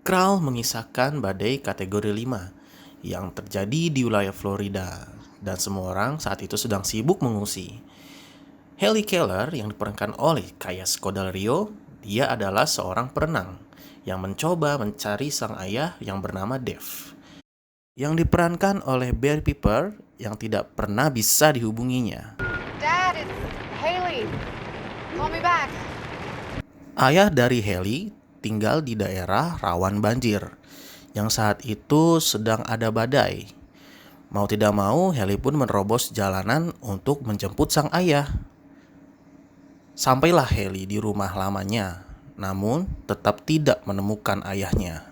Kral mengisahkan badai kategori 5 yang terjadi di wilayah Florida dan semua orang saat itu sedang sibuk mengungsi. Haley Keller yang diperankan oleh Kaya Scodelario, dia adalah seorang perenang yang mencoba mencari sang ayah yang bernama Dave, yang diperankan oleh Barry Pepper yang tidak pernah bisa dihubunginya. Dad, it's Haley. Call me back. Ayah dari Haley tinggal di daerah rawan banjir yang saat itu sedang ada badai. Mau tidak mau, Haley pun menerobos jalanan untuk menjemput sang ayah. Sampailah Haley di rumah lamanya, namun tetap tidak menemukan ayahnya.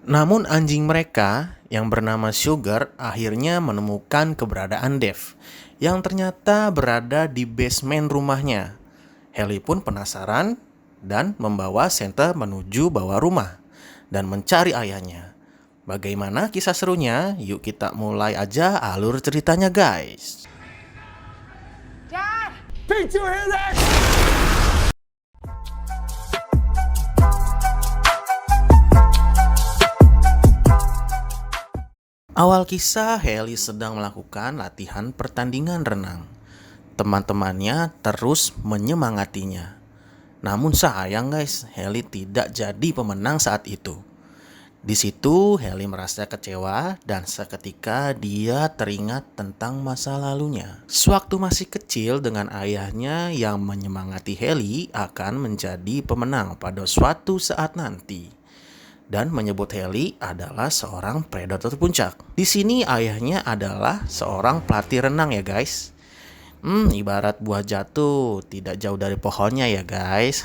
Namun anjing mereka yang bernama Sugar akhirnya menemukan keberadaan Dave yang ternyata berada di basement rumahnya. Haley pun penasaran dan membawa Santa menuju bawah rumah dan mencari ayahnya. Bagaimana kisah serunya? Yuk kita mulai aja alur ceritanya, guys. Dad! Did you hear that? Awal kisah, Haley sedang melakukan latihan pertandingan renang. Teman-temannya terus menyemangatinya. Namun sayang guys, Haley tidak jadi pemenang saat itu. Di situ Haley merasa kecewa dan seketika dia teringat tentang masa lalunya. Sewaktu masih kecil dengan ayahnya yang menyemangati Haley akan menjadi pemenang pada suatu saat nanti. Dan menyebut Haley adalah seorang predator puncak. Di sini ayahnya adalah seorang pelatih renang ya guys. Ibarat buah jatuh, tidak jauh dari pohonnya ya guys.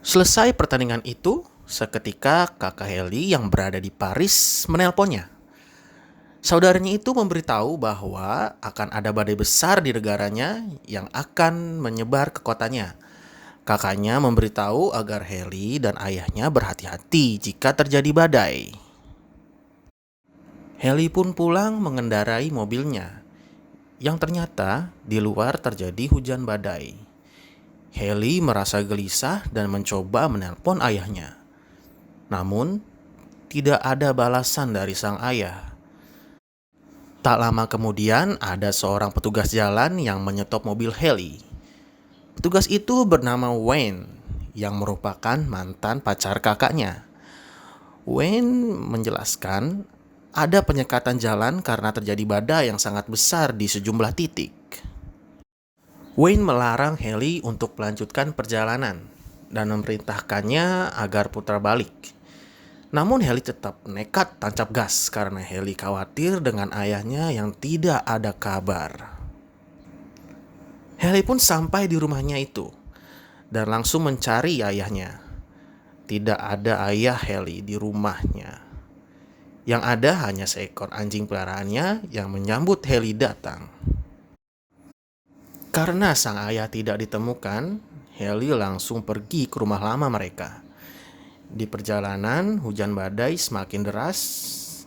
Selesai pertandingan itu, seketika kakak Haley yang berada di Paris menelponnya. Saudaranya itu memberitahu bahwa akan ada badai besar di negaranya yang akan menyebar ke kotanya. Kakaknya memberitahu agar Haley dan ayahnya berhati-hati jika terjadi badai. Haley pun pulang mengendarai mobilnya, yang ternyata di luar terjadi hujan badai. Haley merasa gelisah dan mencoba menelpon ayahnya. Namun, tidak ada balasan dari sang ayah. Tak lama kemudian, ada seorang petugas jalan yang menyetop mobil Haley. Petugas itu bernama Wayne, yang merupakan mantan pacar kakaknya. Wayne menjelaskan ada penyekatan jalan karena terjadi badai yang sangat besar di sejumlah titik. Wayne melarang Haley untuk melanjutkan perjalanan dan memerintahkannya agar putar balik. Namun Haley tetap nekat tancap gas karena Haley khawatir dengan ayahnya yang tidak ada kabar. Haley pun sampai di rumahnya itu dan langsung mencari ayahnya. Tidak ada ayah Haley di rumahnya. Yang ada hanya seekor anjing peliharaannya yang menyambut Haley datang. Karena sang ayah tidak ditemukan, Haley langsung pergi ke rumah lama mereka. Di perjalanan, hujan badai semakin deras.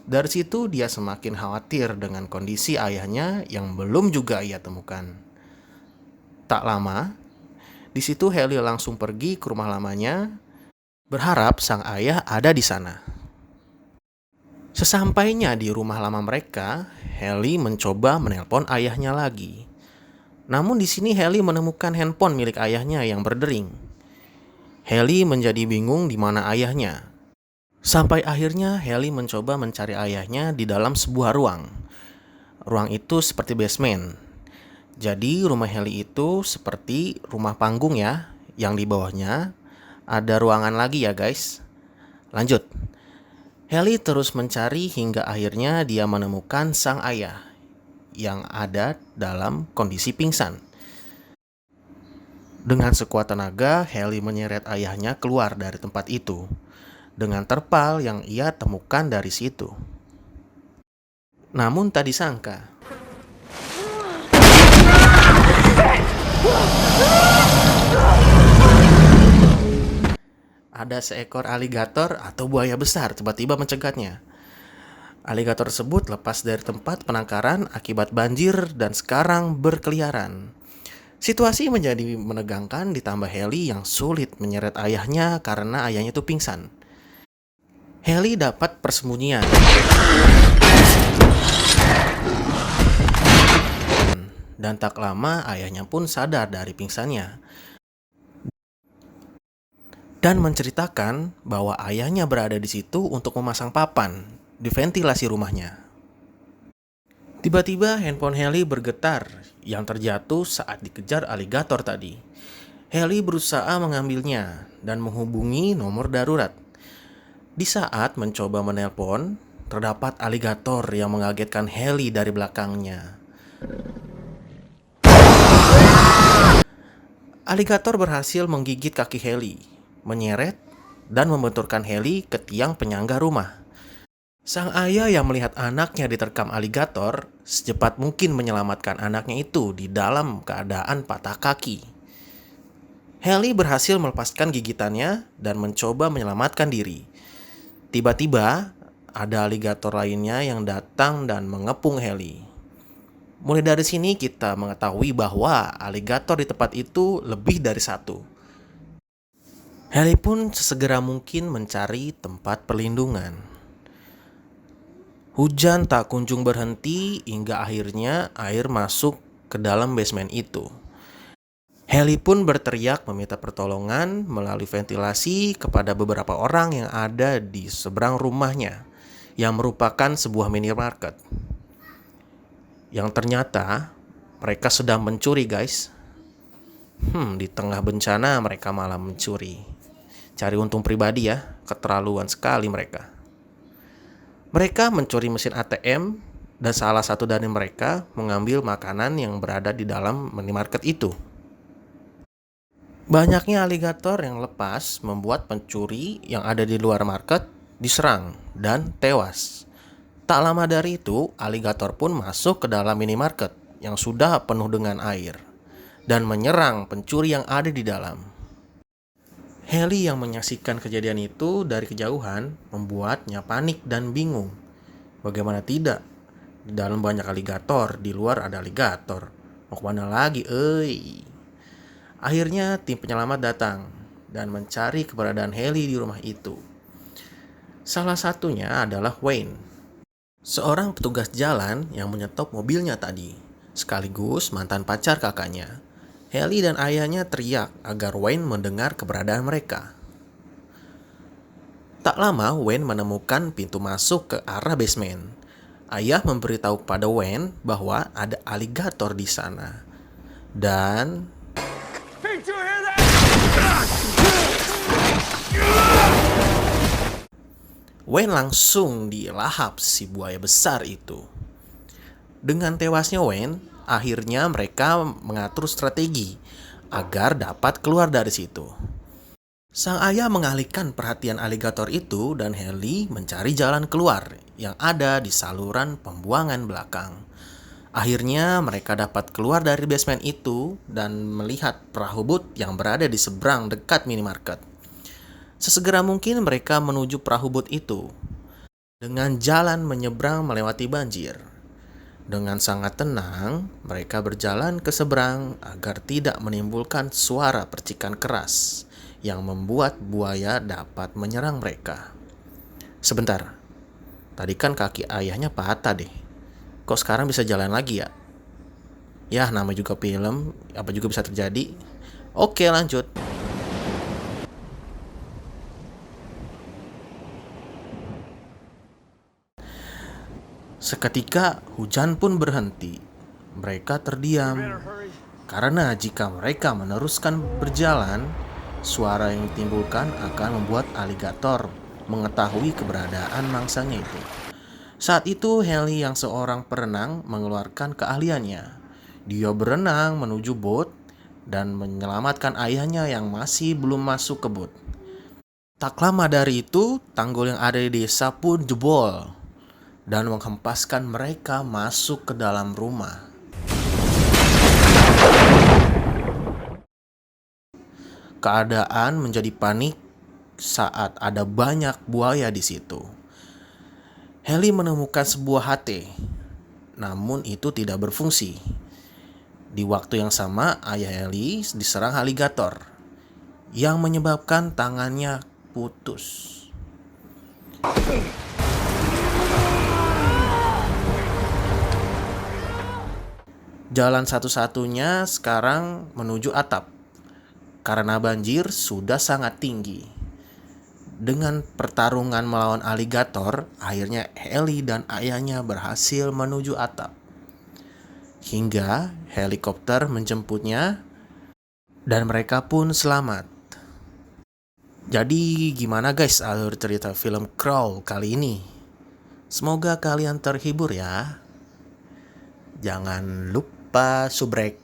Dari situ dia semakin khawatir dengan kondisi ayahnya yang belum juga ia temukan. Tak lama, di situ Haley langsung pergi ke rumah lamanya, berharap sang ayah ada di sana. Sesampainya di rumah lama mereka, Haley mencoba menelpon ayahnya lagi. Namun di sini Haley menemukan handphone milik ayahnya yang berdering. Haley menjadi bingung di mana ayahnya. Sampai akhirnya Haley mencoba mencari ayahnya di dalam sebuah ruang. Ruang itu seperti basement. Jadi rumah Haley itu seperti rumah panggung ya, yang di bawahnya ada ruangan lagi ya guys. Lanjut. Haley terus mencari hingga akhirnya dia menemukan sang ayah yang ada dalam kondisi pingsan. Dengan sekuat tenaga, Haley menyeret ayahnya keluar dari tempat itu dengan terpal yang ia temukan dari situ. Namun tak disangka, ada seekor aligator atau buaya besar tiba-tiba mencegatnya. Aligator tersebut lepas dari tempat penangkaran akibat banjir dan sekarang berkeliaran. Situasi menjadi menegangkan ditambah Haley yang sulit menyeret ayahnya karena ayahnya itu pingsan. Haley dapat persembunyian dan tak lama ayahnya pun sadar dari pingsannya dan menceritakan bahwa ayahnya berada di situ untuk memasang papan di ventilasi rumahnya. Tiba-tiba handphone Haley bergetar yang terjatuh saat dikejar aligator tadi. Haley berusaha mengambilnya dan menghubungi nomor darurat. Di saat mencoba menelpon, terdapat aligator yang mengagetkan Haley dari belakangnya. Aligator berhasil menggigit kaki Haley, menyeret, dan membenturkan Haley ke tiang penyangga rumah. Sang ayah yang melihat anaknya diterkam aligator secepat mungkin menyelamatkan anaknya itu di dalam keadaan patah kaki. Haley berhasil melepaskan gigitannya dan mencoba menyelamatkan diri. Tiba-tiba, ada aligator lainnya yang datang dan mengepung Haley. Mulai dari sini kita mengetahui bahwa aligator di tempat itu lebih dari satu. Haley pun sesegera mungkin mencari tempat perlindungan. Hujan tak kunjung berhenti hingga akhirnya air masuk ke dalam basement itu. Haley pun berteriak meminta pertolongan melalui ventilasi kepada beberapa orang yang ada di seberang rumahnya, yang merupakan sebuah minimarket. Yang ternyata mereka sedang mencuri, guys. Di tengah bencana mereka malah mencuri. Cari untung pribadi ya, keterlaluan sekali mereka. Mereka mencuri mesin ATM dan salah satu dari mereka mengambil makanan yang berada di dalam minimarket itu. Banyaknya aligator yang lepas membuat pencuri yang ada di luar market diserang dan tewas. Tak lama dari itu, aligator pun masuk ke dalam minimarket yang sudah penuh dengan air dan menyerang pencuri yang ada di dalam. Haley yang menyaksikan kejadian itu dari kejauhan membuatnya panik dan bingung. Bagaimana tidak? Di dalam banyak aligator, di luar ada aligator. Mau kemana lagi, Akhirnya tim penyelamat datang dan mencari keberadaan Haley di rumah itu. Salah satunya adalah Wayne, seorang petugas jalan yang menyetop mobilnya tadi, sekaligus mantan pacar kakaknya. Haley dan ayahnya teriak agar Wayne mendengar keberadaan mereka. Tak lama Wayne menemukan pintu masuk ke arah basement. Ayah memberitahu kepada Wayne bahwa ada aligator di sana. Dan Wayne langsung dilahap si buaya besar itu. Dengan tewasnya Wayne, akhirnya mereka mengatur strategi agar dapat keluar dari situ. Sang ayah mengalihkan perhatian aligator itu dan Haley mencari jalan keluar yang ada di saluran pembuangan belakang. Akhirnya mereka dapat keluar dari basement itu dan melihat perahu boot yang berada di seberang dekat minimarket. Sesegera mungkin mereka menuju perahu boot itu dengan jalan menyeberang melewati banjir. Dengan sangat tenang, mereka berjalan ke seberang agar tidak menimbulkan suara percikan keras yang membuat buaya dapat menyerang mereka. Sebentar, tadi kan kaki ayahnya patah deh. Kok sekarang bisa jalan lagi ya? Ya, namanya juga film, apa juga bisa terjadi. Oke, lanjut. Seketika hujan pun berhenti. Mereka terdiam karena jika mereka meneruskan berjalan, suara yang ditimbulkan akan membuat aligator mengetahui keberadaan mangsanya itu. Saat itu Haley yang seorang perenang mengeluarkan keahliannya. Dia berenang menuju boat dan menyelamatkan ayahnya yang masih belum masuk ke boat. Tak lama dari itu, tanggul yang ada di desa pun jebol dan menghempaskan mereka masuk ke dalam rumah. Keadaan menjadi panik saat ada banyak buaya di situ. Haley menemukan sebuah HT, namun itu tidak berfungsi. Di waktu yang sama, ayah Haley diserang aligator yang menyebabkan tangannya putus. Jalan satu-satunya sekarang menuju atap, karena banjir sudah sangat tinggi. Dengan pertarungan melawan aligator, akhirnya Ellie dan ayahnya berhasil menuju atap. Hingga helikopter menjemputnya dan mereka pun selamat. Jadi gimana guys alur cerita film Crawl kali ini? Semoga kalian terhibur ya. Jangan lupa subrek.